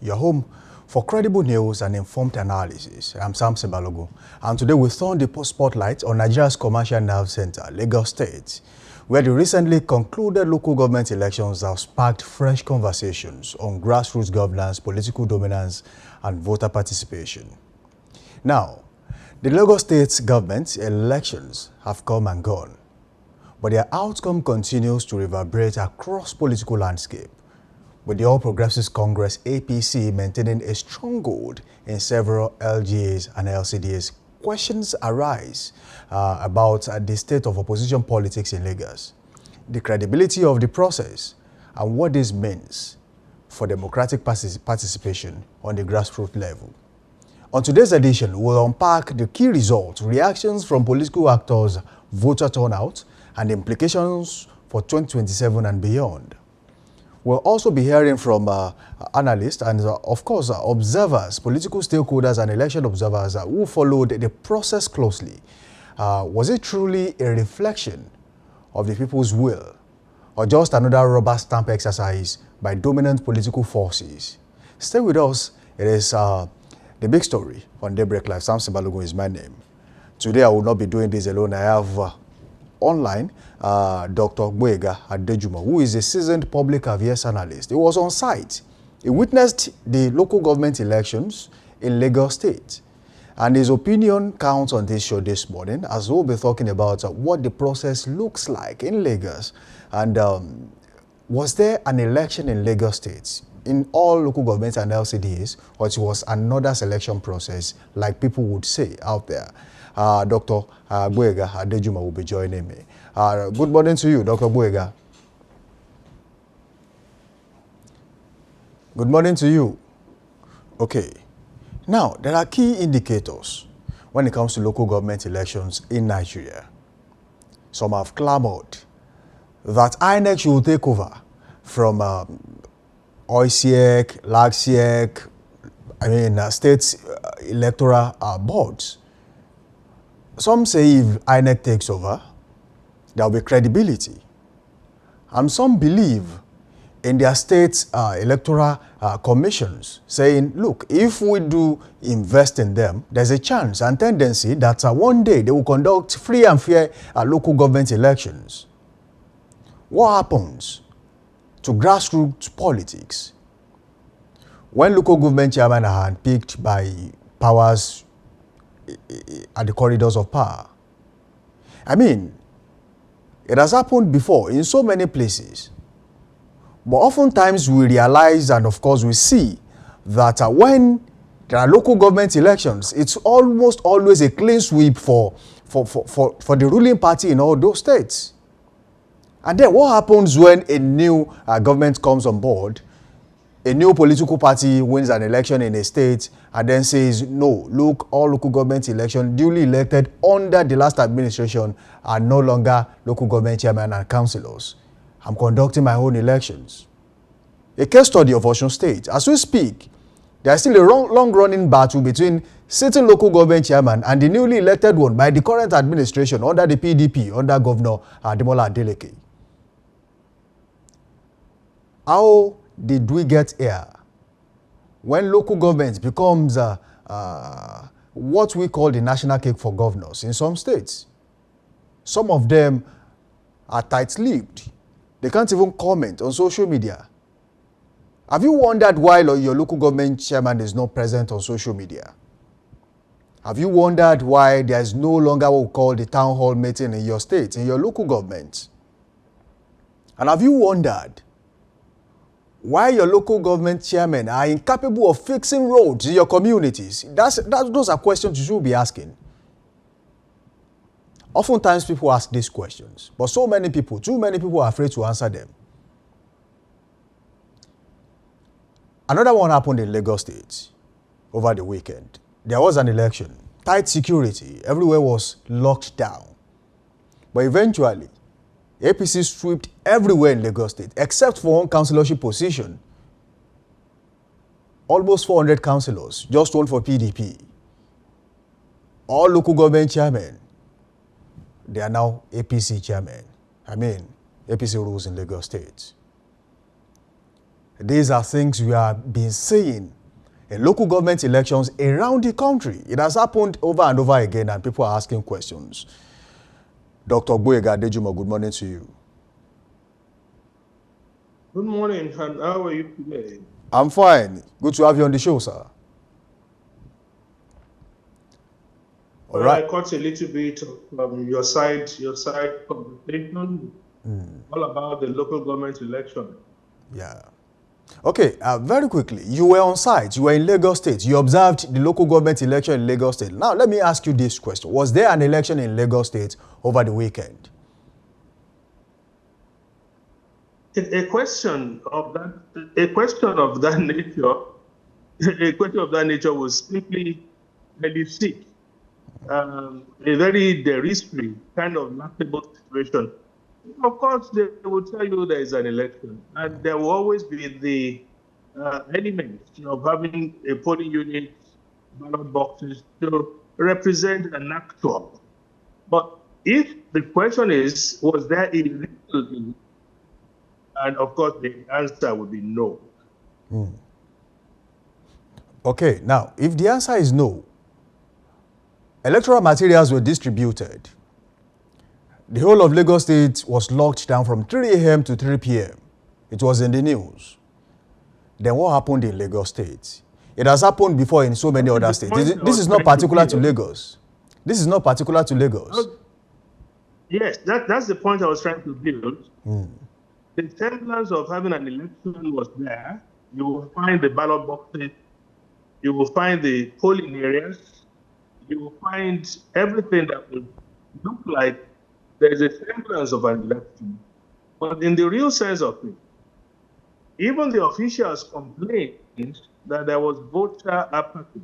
your home for credible news and informed analysis. I'm Sam Sebalogo, and today we turn the spotlight on Nigeria's commercial nerve center, Lagos State, where the recently concluded local government elections have sparked fresh conversations on grassroots governance, political dominance, and voter participation. Now, the Lagos State government elections have come and gone, but their outcome continues to reverberate across political landscape, with the All Progressives Congress APC maintaining a stronghold in several LGAs and LCDAs. Questions arise about the state of opposition politics in Lagos, the credibility of the process, and what this means for democratic participation on the grassroots level. On today's edition, we'll unpack the key results, reactions from political actors, voter turnout, and implications for 2027 and beyond. We'll also be hearing from analysts and, of course, observers, political stakeholders and election observers who followed the process closely. Was it truly a reflection of the people's will, or just another rubber stamp exercise by dominant political forces? Stay with us. It is the big story on Daybreak Live. Sam Sebalogo is my name. Today I will not be doing this alone. I have online Dr. Gboyega Adejumo, who is a seasoned public affairs analyst. He was on site. He witnessed the local government elections in Lagos State, and his opinion counts on this show this morning, as we'll be talking about what the process looks like in Lagos. And was there an election in Lagos State in all local governments and LCDs, or it was another selection process like people would say out there? Dr. Gboyega Adejumo will be joining me. Good morning to you, Dr. Gboyega. Good morning to you. Okay. Now, there are key indicators when it comes to local government elections in Nigeria. Some have clamored that INEC should take over from OISEC, LAGSEC, state electoral boards. Some say if INEC takes over, there will be credibility. And some believe in their state electoral commissions, saying, look, if we do invest in them, there's a chance and tendency that one day they will conduct free and fair local government elections. What happens to grassroots politics when local government chairmen are handpicked by powers at the corridors of power? I mean, it has happened before in so many places. But oftentimes we realize, and of course we see, that when there are local government elections, it's almost always a clean sweep for the ruling party in all those states. And then what happens when a new government comes on board? A new political party wins an election in a state and then says, no, look, all local government elections duly elected under the last administration are no longer local government chairmen and councillors. I'm conducting my own elections. A case study of Osun State. As we speak, there is still a long-running battle between sitting local government chairman and the newly elected one by the current administration under the PDP, under Governor Ademola Adeleke. How did we get here? When local government becomes what we call the national cake for governors in some states. Some of them are tight-lipped. They can't even comment on social media. Have you wondered why your local government chairman is not present on social media? Have you wondered why there is no longer what we call the town hall meeting in your state, in your local government? And have you wondered why your local government chairmen are incapable of fixing roads in your communities? Those are questions you should be asking. Oftentimes people ask these questions, but too many people are afraid to answer them. Another one happened in Lagos State over the weekend. There was an election, tight security, everywhere was locked down. But eventually, APC swept everywhere in Lagos State, except for one councillorship position. Almost 400 councillors, just one for PDP. All local government chairmen, they are now APC chairmen. APC rules in Lagos State. These are things we have been seeing in local government elections around the country. It has happened over and over again, and people are asking questions. Dr. Gboyega Adejumo, good morning to you. Good morning, and how are you today? I'm fine. Good to have you on the show, sir. All right. I caught a little bit of your side conversation, all about the local government election. Yeah. Okay, very quickly, you were on site, you were in Lagos State, you observed the local government election in Lagos State. Now, let me ask you this question. Was there an election in Lagos State over the weekend? A question of that nature was simply elicit a very derisory kind of laughable situation. Of course, they will tell you there is an election, and there will always be the element of having a polling unit, ballot boxes to represent an actual. But if the question is, was there illegal? And of course, the answer would be no. Okay, now, if the answer is no, electoral materials were distributed. The whole of Lagos State was locked down from 3 a.m. to 3 p.m. It was in the news. Then what happened in Lagos State? It has happened before in so many other states. This is not particular to Lagos. This is not particular to Lagos. Yes, that's the point I was trying to build. The semblance of having an election was there. You will find the ballot boxes. You will find the polling areas. You will find everything that will look like there's a semblance of an election. But in the real sense of it, even the officials complained that there was voter apathy.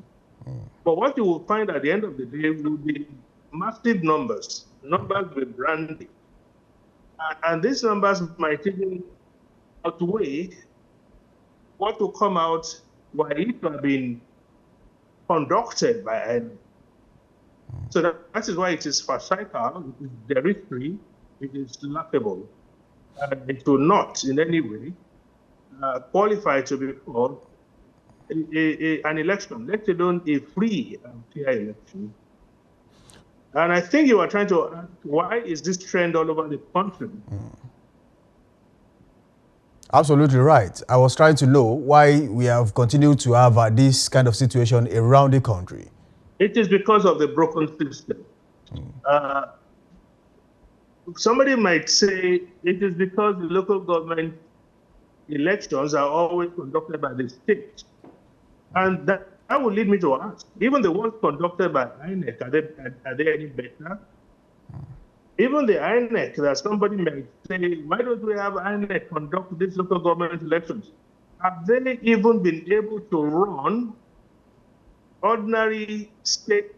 But what you will find at the end of the day will be massive numbers with branding. And these numbers might even outweigh what will come out while it has been conducted by any. So that is why it is farcical, it is derisory, it is laughable. It will not in any way qualify to be called an election, let alone a free and fair election. And I think you are trying to ask, why is this trend all over the country? Absolutely right. I was trying to know why we have continued to have this kind of situation around the country. It is because of the broken system. Somebody might say it is because the local government elections are always conducted by the state. And that would lead me to ask, even the ones conducted by INEC, are they any better? Even the INEC, that somebody might say, why don't we have INEC conduct these local government elections? Have they even been able to run ordinary state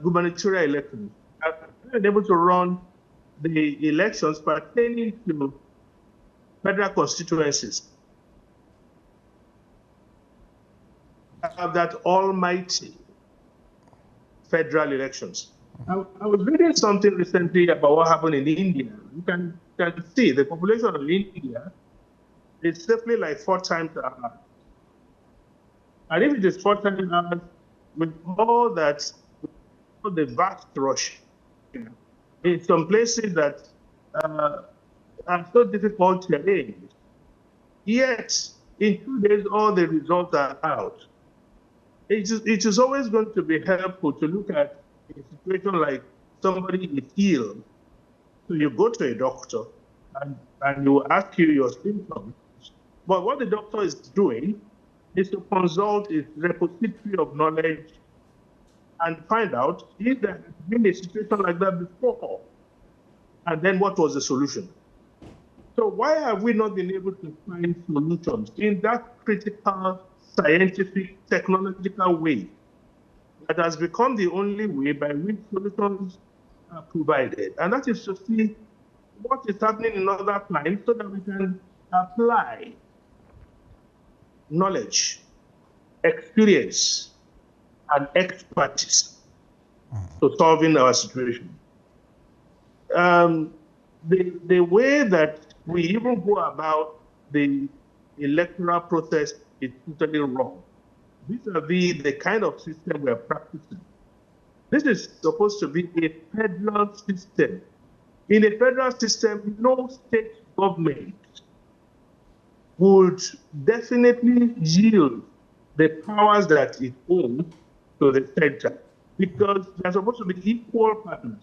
gubernatorial elections? Have they been able to run the elections pertaining to federal constituencies? Have that almighty federal elections. I was reading something recently about what happened in India. You can see the population of India is simply like 4 times ours. And if it is 4 times ours, with all the vast rush, in some places that are so difficult to arrange, yet in 2 days all the results are out. It is always going to be helpful to look at a situation like somebody is ill. So you go to a doctor and he will ask you your symptoms. But what the doctor is doing is to consult his repository of knowledge and find out if there has been a situation like that before. And then what was the solution? So why have we not been able to find solutions in that critical scientific, technological way that has become the only way by which solutions are provided? And that is to see what is happening in other climes so that we can apply knowledge, experience, and expertise to solving our situation. The way that we even go about the electoral process is totally wrong. vis-a-vis the kind of system we are practicing. This is supposed to be a federal system. In a federal system, no state government would definitely yield the powers that it owns to the center, because they're supposed to be equal partners.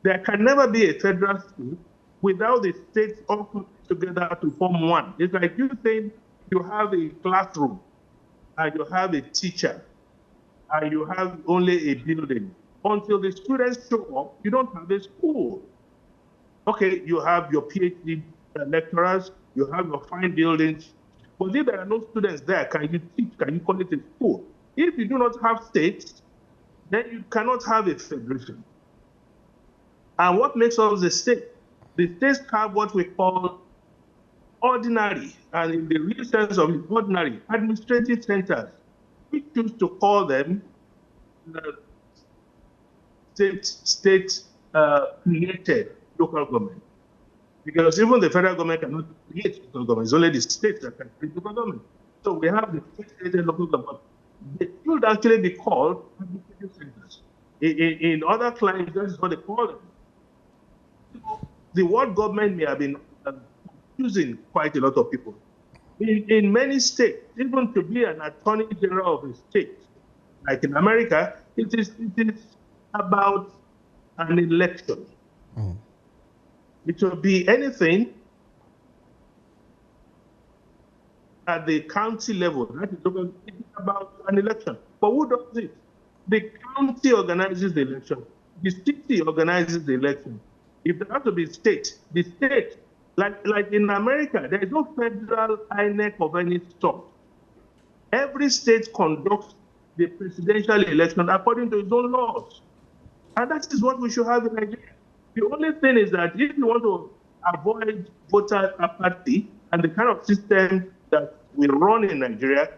There can never be a federal state without the states all coming together to form one. It's like you saying you have a classroom and you have a teacher and you have only a building. Until the students show up, you don't have a school. Okay, you have your PhD lecturers, you have your fine buildings, but if there are no students there, can you teach? Can you call it a school? If you do not have states, then you cannot have a federation. And what makes up the state? The states have what we call ordinary, and in the real sense of it, ordinary administrative centers. We choose to call them state-created local government. Because even the federal government cannot create local government. It's only the states that can create local government. So we have the state-created local government. They should actually be called administrative centers. In other climes, that is what they call them. The word government may have been confusing quite a lot of people. In many states, even to be an attorney general of a state, like in America, it is about an election. It will be anything at the county level. That is about an election. But who does it? The county organizes the election. The city organizes the election. If there has to be state, the state, like in America, there is no federal INEC of any sort. Every state conducts the presidential election according to its own laws. And that is what we should have in Nigeria. The only thing is that if you want to avoid voter apathy and the kind of system that we run in Nigeria,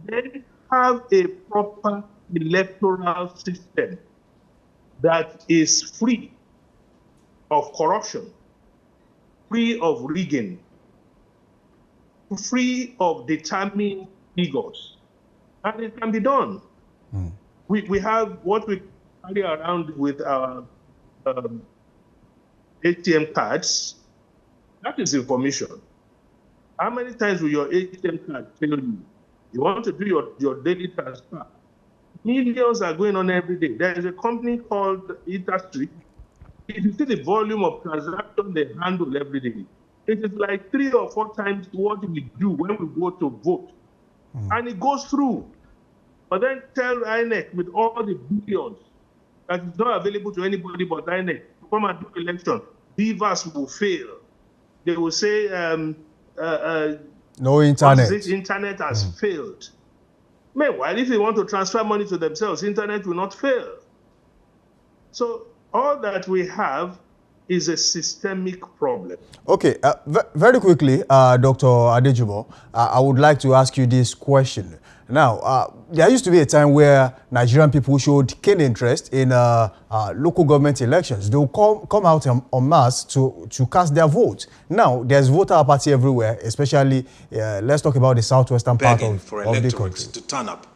then have a proper electoral system that is free of corruption, free of rigging, free of determined figures. And it can be done. We have what we carry around with our ATM cards. That is information. How many times will your ATM card fail you? You want to do your daily transfer. Millions are going on every day. There is a company called Industry. If you see the volume of transactions they handle every day, it is like 3 or 4 times what we do when we go to vote. And it goes through. But then tell INEC with all the billions that is not available to anybody but INEC to come and do election, BVAS will fail. They will say no internet. This internet has failed. Meanwhile, if they want to transfer money to themselves, internet will not fail. So all that we have is a systemic problem. Okay, very quickly, Dr. Adejumo, I would like to ask you this question. Now, there used to be a time where Nigerian people showed keen interest in local government elections. They will come out en masse to cast their vote. Now, there's voter apathy everywhere, especially, let's talk about the southwestern part of the country. To turn up.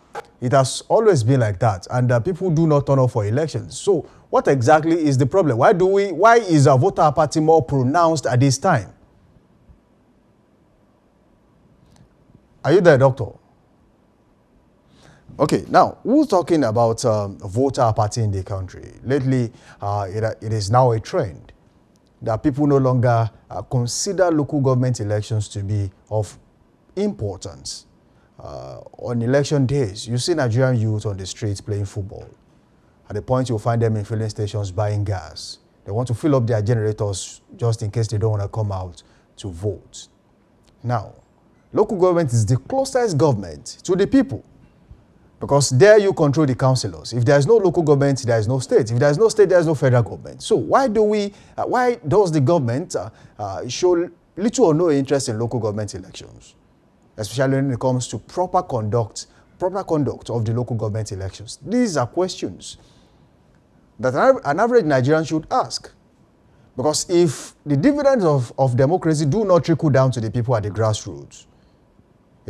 It has always been like that, and people do not turn up for elections. So, what exactly is the problem? Why is our voter apathy more pronounced at this time? Are you there, doctor? Okay, now, we're talking about voter apathy in the country. Lately, it is now a trend that people no longer consider local government elections to be of importance. On election days, you see Nigerian youth on the streets playing football. At the point, you'll find them in filling stations buying gas. They want to fill up their generators just in case they don't want to come out to vote. Now, local government is the closest government to the people, because there you control the councillors. If there is no local government, there is no state. If there is no state, there is no federal government. So why does the government show little or no interest in local government elections, especially when it comes to proper conduct of the local government elections? These are questions that an average Nigerian should ask. Because if the dividends of democracy do not trickle down to the people at the grassroots,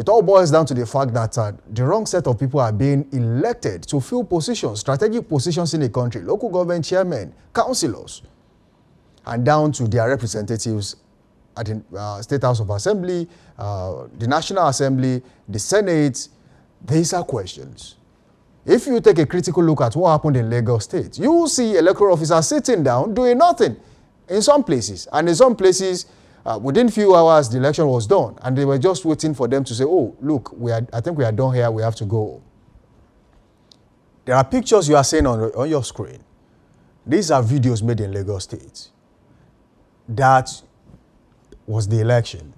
It all boils down to the fact that the wrong set of people are being elected to fill positions, strategic positions in the country, local government chairmen, councillors, and down to their representatives at the State House of Assembly, the National Assembly, the Senate. These are questions. If you take a critical look at what happened in Lagos State, you will see electoral officers sitting down doing nothing in some places. And in some places, within few hours, the election was done. And they were just waiting for them to say, oh, look, I think we are done here, we have to go. There are pictures you are seeing on your screen. These are videos made in Lagos State. That was the election.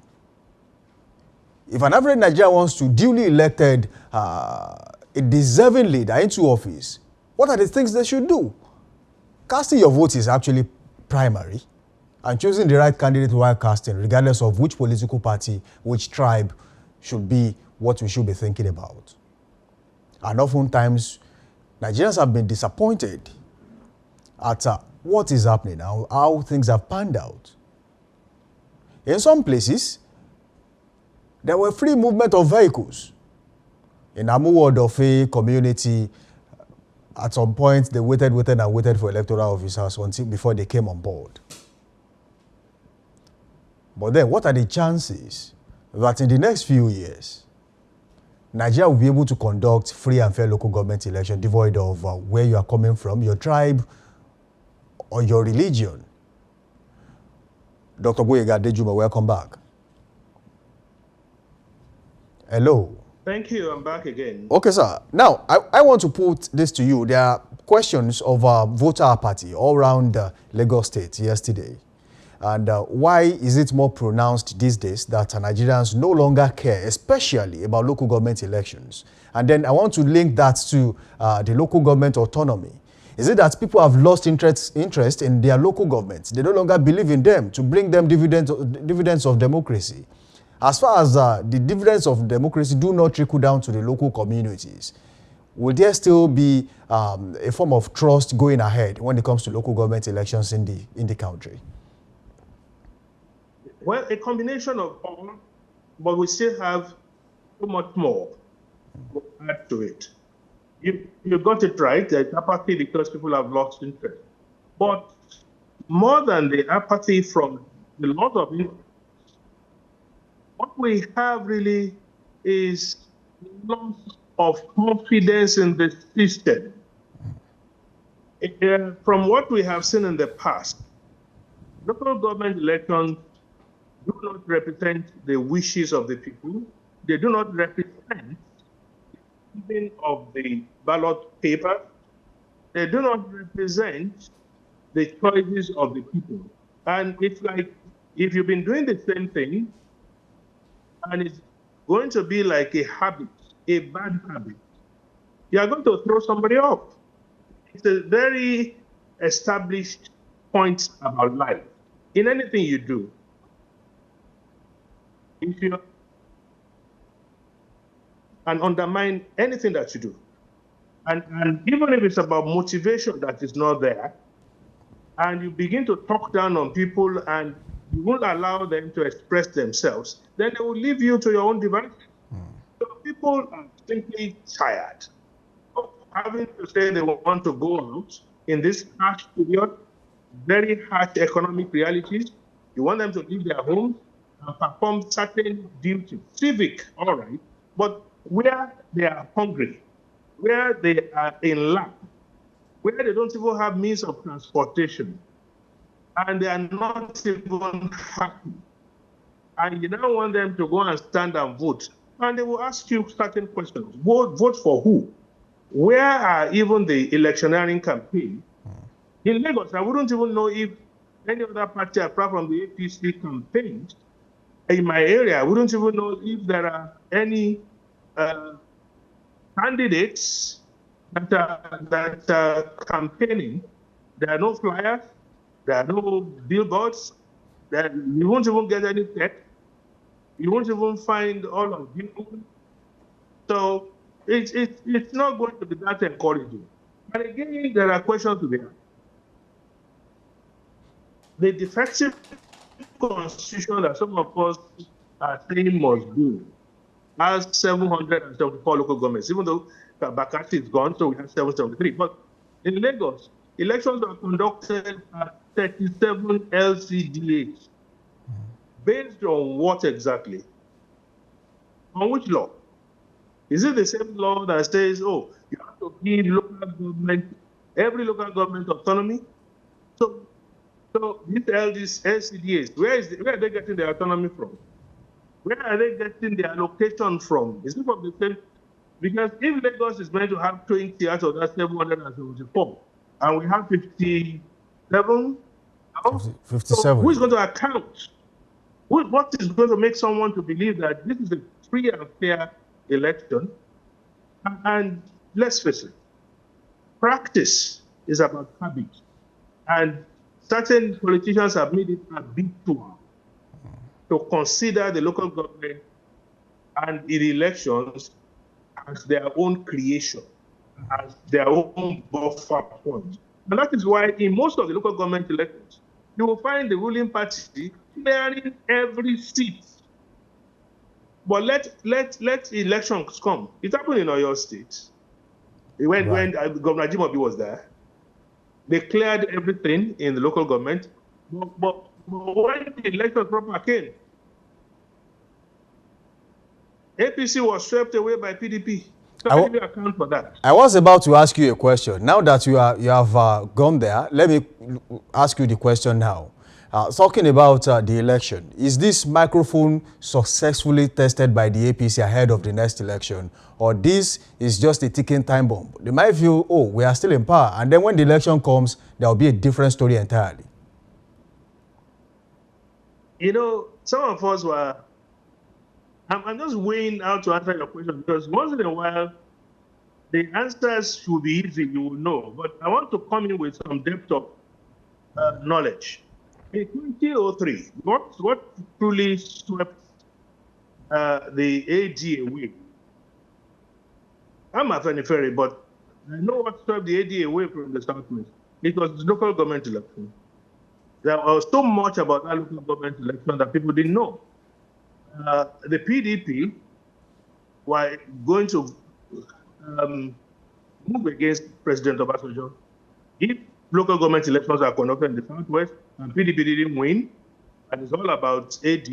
If an average Nigerian wants to duly elected a deserving leader into office, what are the things they should do? Casting your vote is actually primary, and choosing the right candidate while casting, regardless of which political party, which tribe, should be what we should be thinking about. And oftentimes, Nigerians have been disappointed at what is happening now, how things have panned out. In some places, there were free movement of vehicles. In Amuwodofe community, at some point, they waited for electoral officers until before they came on board. But then, what are the chances that in the next few years, Nigeria will be able to conduct free and fair local government election devoid of where you are coming from, your tribe, or your religion? Dr. Gboyega Adejumo, welcome back. Hello. Thank you. I'm back again. Okay, sir. Now, I want to put this to you. There are questions of voter apathy all around Lagos State yesterday. And why is it more pronounced these days that Nigerians no longer care, especially about local government elections? And then I want to link that to the local government autonomy. Is it that people have lost interest in their local governments? They no longer believe in them to bring them dividends of democracy. As far as the dividends of democracy do not trickle down to the local communities, will there still be a form of trust going ahead when it comes to local government elections in the country? Well, a combination of all, but we still have so much more to add to it. You got it right, there's apathy because people have lost interest. But more than the apathy from the lot of interest, what we have really is loss of confidence in the system. From what we have seen in the past, local government elections do not represent the wishes of the people. They do not represent even of the ballot paper. They do not represent the choices of the people. And it's like, if you've been doing the same thing, and it's going to be like a habit, a bad habit, you are going to throw somebody off. It's a very established point about life. In anything you do, if you and undermine anything that you do, and even if it's about motivation that is not there, and you begin to talk down on people and you won't allow them to express themselves, then they will leave you to your own devices. So people are simply tired of having to say they want to go out in this harsh period, very harsh economic realities. You want them to leave their homes and perform certain duties, civic, all right, but where they are hungry, where they are in lack, where they don't even have means of transportation, and they are not even happy. And you now want them to go and stand and vote. And they will ask you certain questions. Vote for who? Where are even the electioneering campaign? In Lagos, I wouldn't even know if any other party apart from the APC campaigned. In my area, I wouldn't even know if there are any candidates that are campaigning. There are no flyers. There are no billboards. You won't even get any text. You won't even find all of you. So it's not going to be that encouraging. But again, there are questions to be asked. The defective constitution that some of us are saying must do, has 774 local governments, even though Bakassi is gone, so we have 773. But in Lagos, elections are conducted at 37 LCDAs. Based on what exactly? On which law? Is it the same law that says, oh, you have to give local government, every local government autonomy? So these LCDAs, where are they getting their autonomy from? Where are they getting their allocation from? Is it from the same? Because if Lagos is meant to have 20 out of that 774, and we have 57 now, 57. so who is going to account? What is going to make someone to believe that this is a free and fair election? And let's face it, practice is about habit. And certain politicians have made it habitual to consider the local government and the elections as their own creation, as their own buffer point. And that is why in most of the local government elections, you will find the ruling party clearing every seat. But let elections come. It happened in Oyo State. When Governor Adejumo was there, they cleared everything in the local government. But when the election proper came, APC was swept away by PDP. So how do you account for that? I was about to ask you a question. Now that you have gone there, let me ask you the question now. Talking about the election, is this microphone successfully tested by the APC ahead of the next election, or this is just a ticking time bomb? They might feel, oh, we are still in power, and then when the election comes, there will be a different story entirely. You know, some of us were, I'm just weighing how to answer your question, because once in a while, the answers should be easy, you will know. But I want to come in with some depth of knowledge. In 2003, what truly swept the AD away? I'm a Afenifere, but I know what swept the AD away from the Southwest. It was the local government election. There was so much about that local government election that people didn't know. The PDP were going to move against President Obasanjo. If local government elections are conducted in the Southwest and PDP didn't win, and it's all about AD,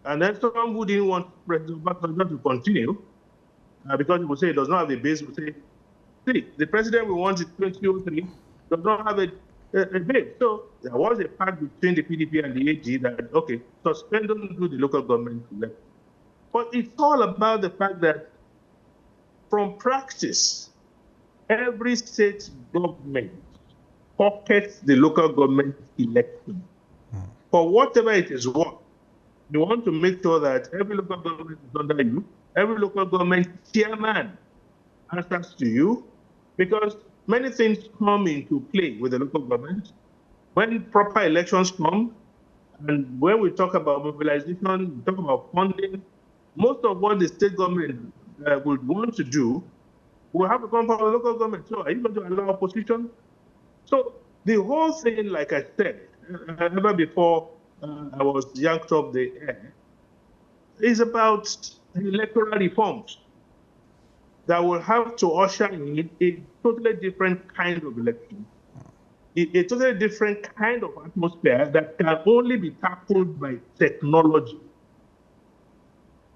and then someone who didn't want President Obasanjo to continue, because he would say it does not have a base, would say, see, the president we want in 2003 does not have a base. So there was a pact between the PDP and the AG that, okay, suspend them to the local government election. But it's all about the fact that from practice, every state government pockets the local government election. For whatever it is worth, you want to make sure that every local government is under you, every local government chairman answers to you, because many things come into play with the local government. When proper elections come, and when we talk about mobilization, we talk about funding, most of what the state government would want to do will have to come from the local government. So are you going to allow opposition? So the whole thing, like I said, ever before I was yanked off the air, is about electoral reforms that will have to usher in a totally different kind of election, a totally different kind of atmosphere that can only be tackled by technology.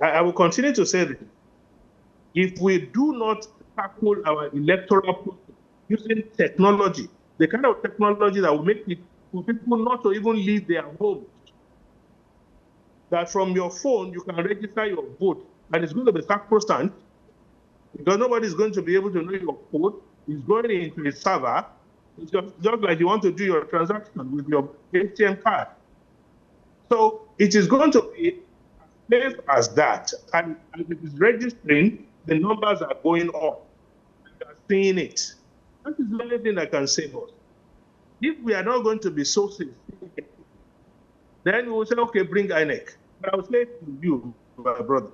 I will continue to say this. If we do not tackle our electoral process using technology, the kind of technology that will make it for people not to even leave their homes, that from your phone you can register your vote, and it's going to be sacrosanct, because nobody is going to be able to know your code. It's going into a server. It's just like you want to do your transaction with your ATM card. So it is going to be as safe as that. And as it is registering, the numbers are going up. You are seeing it. That is the only thing I can say, boss. If we are not going to be so safe, then we will say, okay, bring INEC. But I will say to you, my brother,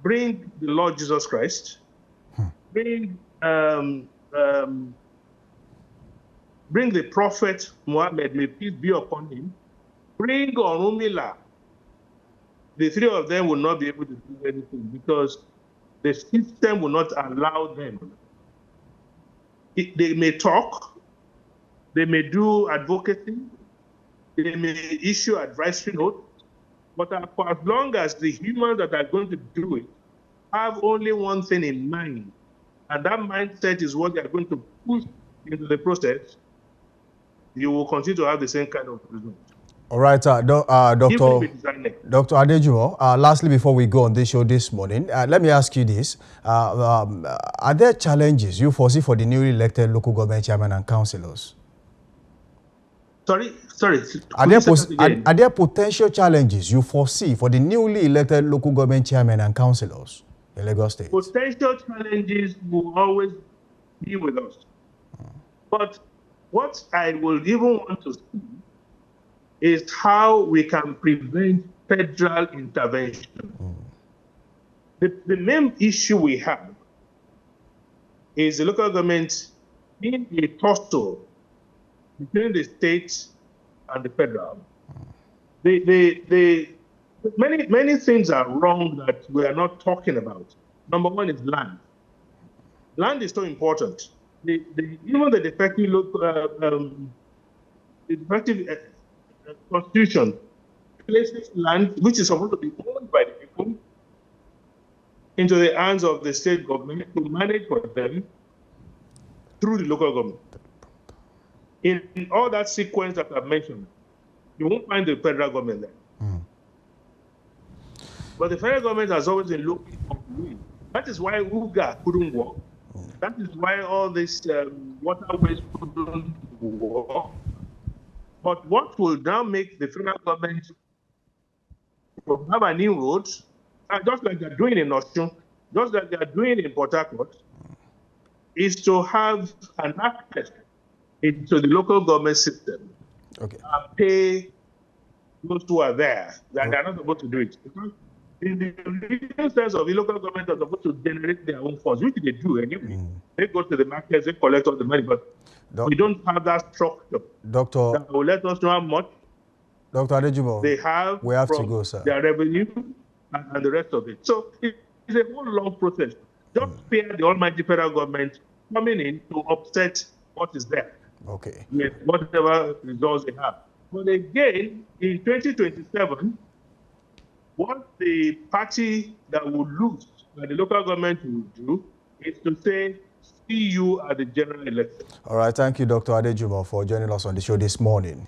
bring the Lord Jesus Christ, bring the Prophet Muhammad, may peace be upon him, bring Orunmila, the three of them will not be able to do anything because the system will not allow them. They may talk, they may do advocacy, they may issue advisory notes, but for as long as the humans that are going to do it have only one thing in mind, and that mindset is what they are going to push into the process, you will continue to have the same kind of result. All right, Dr. Adejumo, lastly, before we go on this show this morning, let me ask you this. Are there challenges you foresee for the newly elected local government chairman and councillors? Sorry. Are there potential challenges you foresee for the newly elected local government chairman and councillors in Lagos State? Potential challenges will always be with us. But what I will even want to see is how we can prevent federal intervention. The main issue we have is the local government being a tussle between the states and the federal. Many things are wrong that we are not talking about. Number one is land. Land is so important. Even the defective constitution places land, which is supposed to be owned by the people, into the hands of the state government to manage for them through the local government. In all that sequence that I've mentioned, you won't find the federal government there. But the federal government has always been looking for ways. That is why UGA couldn't work. That is why all these waterways couldn't work. But what will now make the federal government have a new road, just like they're doing in Osun, just like they're doing in Port Harcourt, is to have an access into the local government system and pay those who are there. That they're not supposed to do it. Because in the real sense of the local government are supposed to generate their own funds, which they do anyway. They go to the markets, they collect all the money, but we don't have that structure that will let us know how much Dr. Adejumo, they have from their revenue and the rest of it. So it's a whole long process. Just fear the almighty federal government coming in to upset what is there. Okay. With whatever results they have. But again, in 2027, what the party that will lose, that the local government will do, is to say, see you at the general election. All right. Thank you, Dr. Adejumo, for joining us on the show this morning.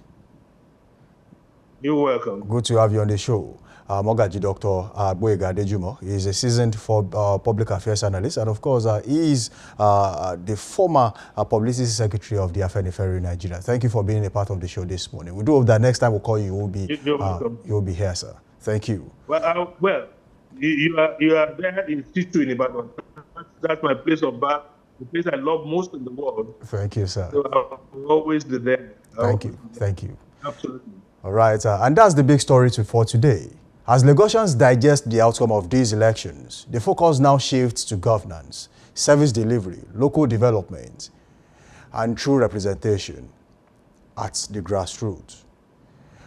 You're welcome. Good to have you on the show. Mogaji Dr. Gboyega Adejumo. He is a seasoned public affairs analyst, and of course, he is the former publicity secretary of the Afenifere in Nigeria. Thank you for being a part of the show this morning. We do hope that next time we'll call you, you will be here, sir. Thank you. Well, you are there in situ in Ibadan. That's my place of birth, the place I love most in the world. Thank you, sir. So I'll always be there. Thank you. Thank you. Absolutely. All right, and that's the big story for today. As Lagosians digest the outcome of these elections, the focus now shifts to governance, service delivery, local development, and true representation at the grassroots.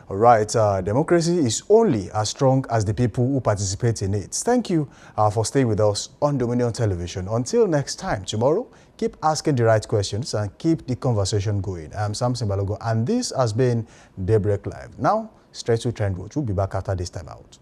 All right, democracy is only as strong as the people who participate in it. Thank you for staying with us on Dominion Television. Until next time, tomorrow, keep asking the right questions and keep the conversation going. I'm Samson Balogo, and this has been Daybreak Live. Now, straight to Trend Watch. We'll be back after this time out.